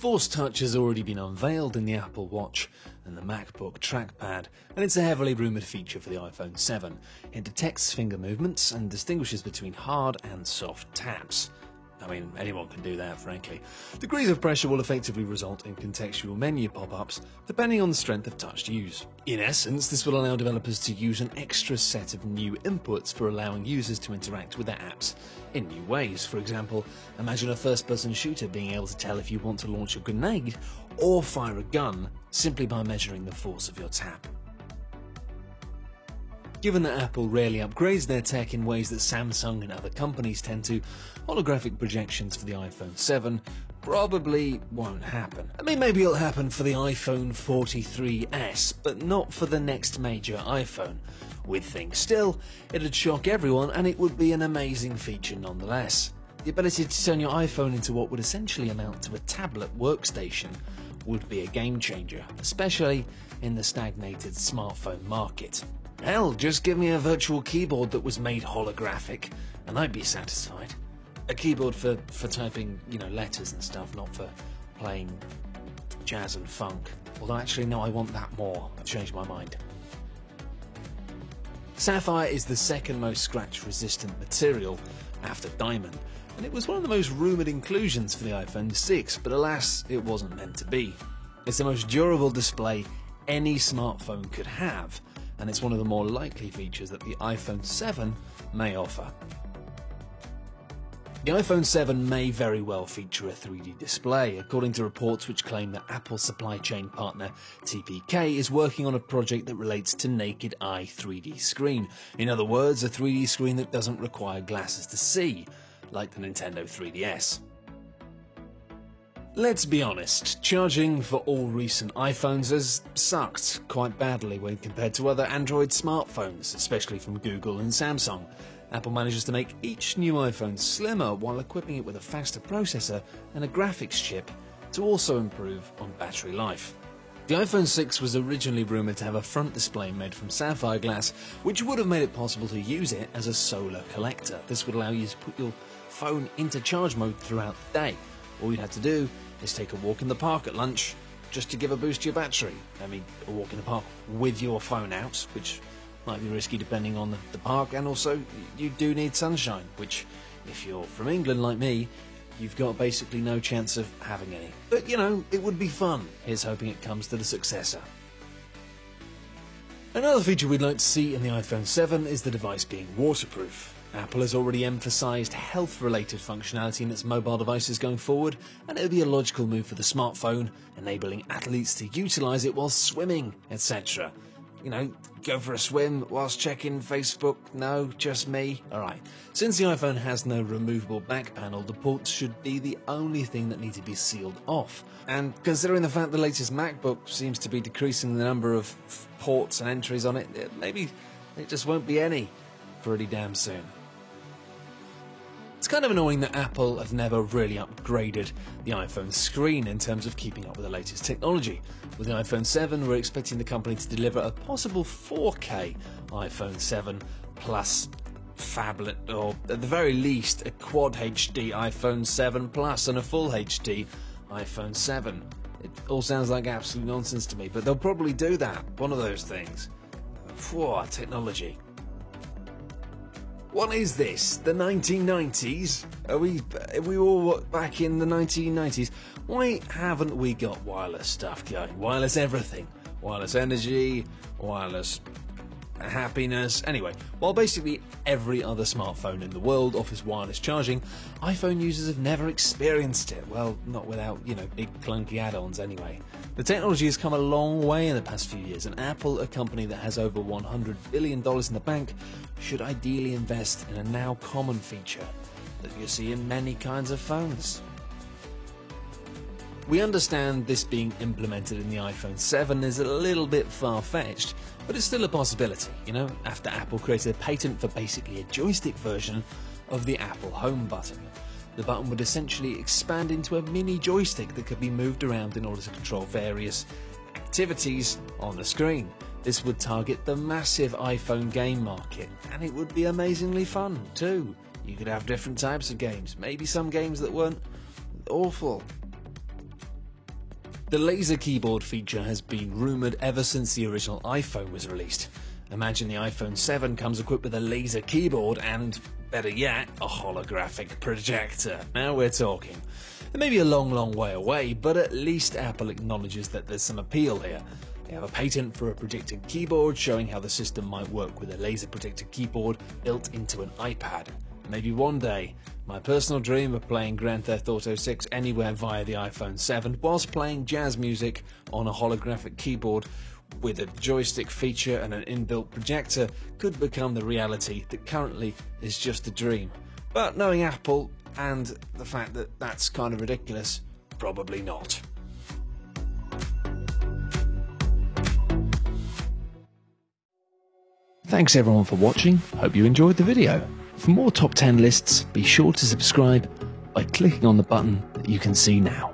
Force Touch has already been unveiled in the Apple Watch and the MacBook trackpad, and it's a heavily rumoured feature for the iPhone 7. It detects finger movements and distinguishes between hard and soft taps. I mean, anyone can do that, frankly. Degrees of pressure will effectively result in contextual menu pop-ups, depending on the strength of touch used. In essence, this will allow developers to use an extra set of new inputs for allowing users to interact with their apps in new ways. For example, imagine a first-person shooter being able to tell if you want to launch a grenade or fire a gun simply by measuring the force of your tap. Given that Apple rarely upgrades their tech in ways that Samsung and other companies tend to, holographic projections for the iPhone 7 probably won't happen. I mean, maybe it'll happen for the iPhone 43s, but not for the next major iPhone. With things still, it'd shock everyone and it would be an amazing feature nonetheless. The ability to turn your iPhone into what would essentially amount to a tablet workstation would be a game changer, especially in the stagnated smartphone market. Hell, just give me a virtual keyboard that was made holographic, and I'd be satisfied. A keyboard for typing, letters and stuff, not for playing jazz and funk. Although actually, no, I want that more. I've changed my mind. Sapphire is the second most scratch-resistant material after diamond, and it was one of the most rumoured inclusions for the iPhone 6, but alas, it wasn't meant to be. It's the most durable display any smartphone could have, and it's one of the more likely features that the iPhone 7 may offer. The iPhone 7 may very well feature a 3D display, according to reports which claim that Apple supply chain partner TPK is working on a project that relates to naked eye 3D screen. In other words, a 3D screen that doesn't require glasses to see, like the Nintendo 3DS. Let's be honest, charging for all recent iPhones has sucked quite badly when compared to other Android smartphones, especially from Google and Samsung. Apple manages to make each new iPhone slimmer while equipping it with a faster processor and a graphics chip to also improve on battery life. The iPhone 6 was originally rumoured to have a front display made from sapphire glass, which would have made it possible to use it as a solar collector. This would allow you to put your phone into charge mode throughout the day. All you'd have to do is take a walk in the park at lunch just to give a boost to your battery. I mean, a walk in the park with your phone out, which might be risky depending on the park, and also you do need sunshine, which, if you're from England like me, you've got basically no chance of having any. But, it would be fun. Here's hoping it comes to the successor. Another feature we'd like to see in the iPhone 7 is the device being waterproof. Apple has already emphasised health-related functionality in its mobile devices going forward, and it would be a logical move for the smartphone, enabling athletes to utilise it while swimming, etc. Go for a swim whilst checking Facebook? No, just me? Alright. Since the iPhone has no removable back panel, the ports should be the only thing that need to be sealed off. And considering the fact the latest MacBook seems to be decreasing the number of ports and entries on it, maybe it just won't be any pretty damn soon. It's kind of annoying that Apple have never really upgraded the iPhone screen in terms of keeping up with the latest technology. With the iPhone 7, we're expecting the company to deliver a possible 4K iPhone 7 Plus phablet, or at the very least a Quad HD iPhone 7 Plus and a Full HD iPhone 7. It all sounds like absolute nonsense to me, but they'll probably do that, one of those things. Phew, technology. What is this? The 1990s? Are we all back in the 1990s? Why haven't we got wireless stuff going? Wireless everything. Wireless energy, wireless happiness. Anyway, while basically every other smartphone in the world offers wireless charging, iPhone users have never experienced it. Well, not without, big clunky add-ons anyway. The technology has come a long way in the past few years, and Apple, a company that has over $100 billion in the bank, should ideally invest in a now common feature that you see in many kinds of phones. We understand this being implemented in the iPhone 7 is a little bit far-fetched, but it's still a possibility, after Apple created a patent for basically a joystick version of the Apple Home button. The button would essentially expand into a mini joystick that could be moved around in order to control various activities on the screen. This would target the massive iPhone game market, and it would be amazingly fun too. You could have different types of games, maybe some games that weren't awful. The laser keyboard feature has been rumoured ever since the original iPhone was released. Imagine the iPhone 7 comes equipped with a laser keyboard and, better yet, a holographic projector. Now we're talking. It may be a long way away, but at least Apple acknowledges that there's some appeal here. They have a patent for a predicted keyboard showing how the system might work with a laser predicted keyboard built into an iPad. Maybe one day, my personal dream of playing Grand Theft Auto 6 anywhere via the iPhone 7 whilst playing jazz music on a holographic keyboard with a joystick feature and an inbuilt projector could become the reality that currently is just a dream. But knowing Apple and the fact that that's kind of ridiculous, probably not. Thanks everyone for watching, hope you enjoyed the video. For more top 10 lists, be sure to subscribe by clicking on the button that you can see now.